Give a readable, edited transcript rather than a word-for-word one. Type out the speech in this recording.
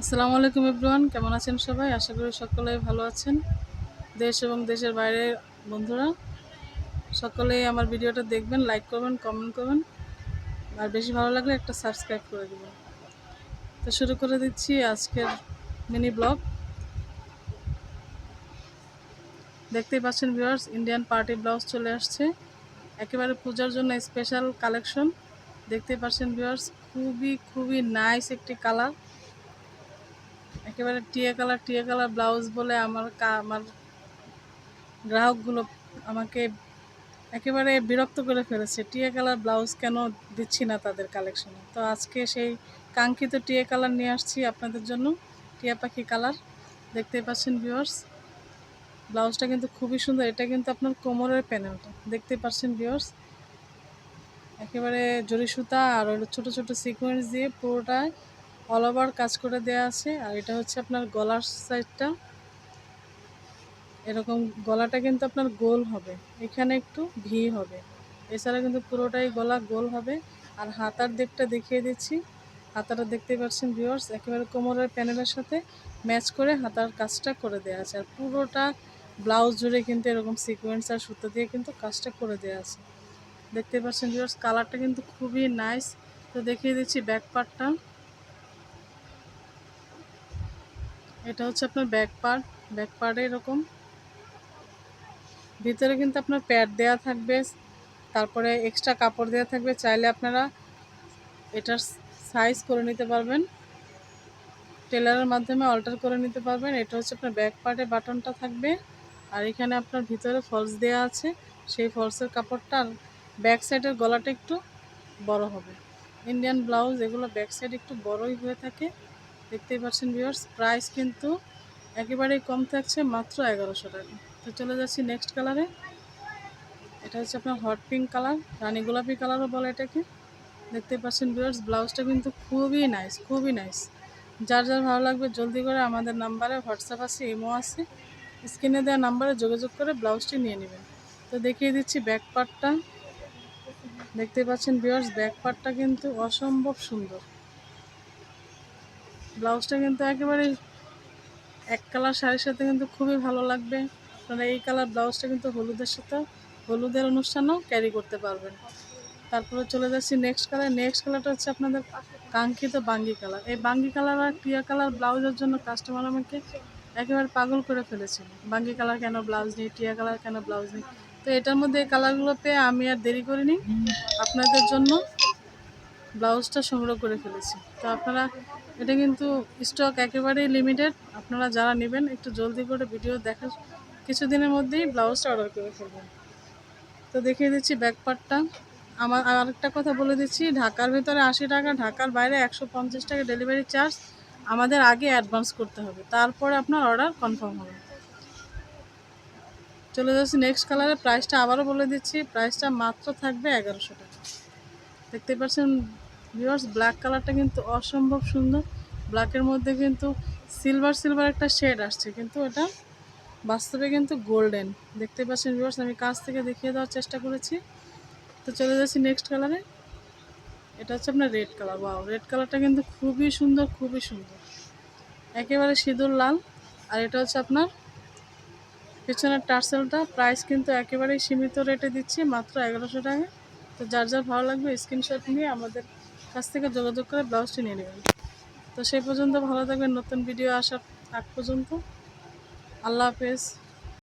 আসসালামু আলাইকুম এভরিওয়ান, কেমন আছেন সবাই? আশা করি সকলেই ভালো আছেন। দেশ এবং দেশের বাইরের বন্ধুরা সকলেই আমার ভিডিওটা দেখবেন, লাইক করবেন, কমেন্ট করবেন, আর বেশি ভালো লাগলে একটা সাবস্ক্রাইব করে দেবেন। তো শুরু করে দিচ্ছি আজকের মিনি ব্লগ। দেখতেই পাচ্ছেন ভিউয়ার্স, ইন্ডিয়ান পার্টি ব্লাউজ চলে আসছে, একেবারে পূজার জন্য স্পেশাল কালেকশন। দেখতেই পাচ্ছেন ভিউয়ার্স, খুবই খুবই নাইস একটি কালার, একেবারে টিয়া কালার ব্লাউজ বলে আমার গ্রাহকগুলো আমাকে একেবারে বিরক্ত করে ফেলেছে। টিয়া কালার ব্লাউজ কেন দিচ্ছি না তাদের কালেকশনে। তো আজকে সেই কাঙ্ক্ষিত টিয়া কালার নিয়ে আসছি আপনাদের জন্য, টিয়া পাখি কালার। দেখতেই পাচ্ছেন ভিউয়ার্স, ব্লাউজটা কিন্তু খুবই সুন্দর। এটা কিন্তু আপনার কোমরের প্যানেলটা দেখতেই পাচ্ছেন ভিউয়ার্স, একেবারে জরি সুতা আর ওই ছোটো ছোটো সিকোয়েন্স দিয়ে পুরোটায় অল ওভার কাজ করে দেওয়া আছে। আর এটা হচ্ছে আপনার গলার সাইডটা, এরকম গলাটা কিন্তু আপনার গোল হবে, এখানে একটু ভি হবে, এছাড়া কিন্তু পুরোটাই গলা গোল হবে। আর হাতার দিকটা দেখিয়ে দিচ্ছি, হাতাটা দেখতে পাচ্ছেন ভিউয়ার্স, একেবারে কোমরের প্যানেলের সাথে ম্যাচ করে হাতার কাজটা করে দেওয়া আছে। আর পুরোটা ব্লাউজ জুড়ে কিন্তু এরকম সিকোয়েন্স আর সুতো দিয়ে কিন্তু কাজটা করে দেওয়া আছে। দেখতে পাচ্ছেন ভিউয়ার্স, কালারটা কিন্তু খুবই নাইস। তো দেখিয়ে দিচ্ছি ব্যাক পার্টটা। এটা হচ্ছে আপনার ব্যাক পার্টে এরকম ভিতরে কিন্তু আপনার প্যাড দেওয়া থাকবে, তারপরে এক্সট্রা কাপড় দেওয়া থাকবে। চাইলে আপনারা এটার সাইজ করে নিতে পারবেন, টেলারের মাধ্যমে অল্টার করে নিতে পারবেন। এটা হচ্ছে আপনার ব্যাক পার্টে বাটনটা থাকবে, আর এখানে আপনার ভিতরে ফলস দেওয়া আছে, সেই ফলসের কাপড়টা। আর ব্যাক সাইডের গলাটা একটু বড় হবে। ইন্ডিয়ান ব্লাউজ এগুলো ব্যাক সাইড একটু বড়ই হয়ে থাকে। দেখতেই পাচ্ছেন ভিউয়ার্স, প্রাইস কিন্তু একেবারেই কম থাকছে, মাত্র 1100 টাকা। তো চলে যাচ্ছি নেক্সট কালারে। এটা হচ্ছে আপনার হট পিঙ্ক কালার, রানী গোলাপি কালারও বলে এটাকে। দেখতে পাচ্ছেন ভিউয়ার্স, ব্লাউজটা কিন্তু খুবই নাইস, খুবই নাইস। যার যার ভালো লাগবে জলদি করে আমাদের নাম্বারে, হোয়াটসঅ্যাপ আছে, ইমো আছে, স্ক্রিনে দেওয়া নাম্বারে যোগাযোগ করে ব্লাউজটি নিয়ে নেবেন। তো দেখিয়ে দিচ্ছি ব্যাক পার্টটা। দেখতে পাচ্ছেন ভিউয়ার্স, ব্যাক পার্টটা কিন্তু অসম্ভব সুন্দর। ব্লাউজটা কিন্তু একেবারে এক কালার শাড়ির সাথে কিন্তু খুবই ভালো লাগবে। আপনারা এই কালার ব্লাউজটা কিন্তু হলুদের অনুষ্ঠানেও ক্যারি করতে পারবেন। তারপরে চলে যাচ্ছি নেক্সট কালার। নেক্সট কালারটা হচ্ছে আপনাদের কাঙ্ক্ষিত বাঙ্গি কালার। এই বাঙ্গি কালার আর টিয়া কালার ব্লাউজের জন্য কাস্টমার আমাকে একেবারে পাগল করে ফেলেছিল। বাঙ্গি কালার কেন ব্লাউজ নেই, টিয়া কালার কেন ব্লাউজ নেই। তো এটার মধ্যে এই কালারগুলো পেয়ে আমি আর দেরি করিনি, আপনাদের জন্য ব্লাউজটা সংগ্রহ করে ফেলেছি। তো আপনারা, এটা কিন্তু স্টক একেবারেই লিমিটেড, আপনারা যারা নেবেন একটু জলদি করে ভিডিও দেখার কিছুদিনের মধ্যেই ব্লাউজটা অর্ডার করে ফেলবেন। তো দেখিয়ে দিচ্ছি ব্যাক পার্টটা। আমার আরেকটা কথা বলে দিচ্ছি, ঢাকার ভিতরে 80 টাকা, ঢাকার বাইরে 150 টাকা ডেলিভারি চার্জ আমাদের আগে অ্যাডভান্স করতে হবে, তারপরে আপনার অর্ডার কনফার্ম হবে। চলে যাচ্ছি নেক্সট কালারে। প্রাইসটা আবারও বলে দিচ্ছি, প্রাইসটা মাত্র থাকবে 1100 টাকা। দেখতে পাচ্ছেন ভিউয়ার্স, ব্ল্যাক কালারটা কিন্তু অসম্ভব সুন্দর। ব্ল্যাকের মধ্যে কিন্তু সিলভার একটা শেড আসছে, কিন্তু এটা বাস্তবে কিন্তু গোল্ডেন। দেখতে পাচ্ছেন ভিউয়ার্স, আমি কাছ থেকে দেখিয়ে দেওয়ার চেষ্টা করেছি। তো চলে যাচ্ছি নেক্সট কালারে। এটা হচ্ছে আপনার রেড কালার। ওয়াও, রেড কালারটা কিন্তু খুবই সুন্দর, খুবই সুন্দর, একেবারে সিঁদুর লাল। আর এটা হচ্ছে আপনার পিছনের টার্সেলটা। প্রাইস কিন্তু একেবারেই সীমিত রেটে দিচ্ছি, মাত্র 1100 টাকা। তো যার যার ভালো লাগবে স্ক্রিনশট নিয়ে আমাদের কাছ থেকে যোগাযোগ করে ব্লাউজটি নিয়ে নেবেন। তো সেই পর্যন্ত ভালো থাকবেন, নতুন ভিডিও আসার আগ পর্যন্ত। আল্লাহ হাফেজ।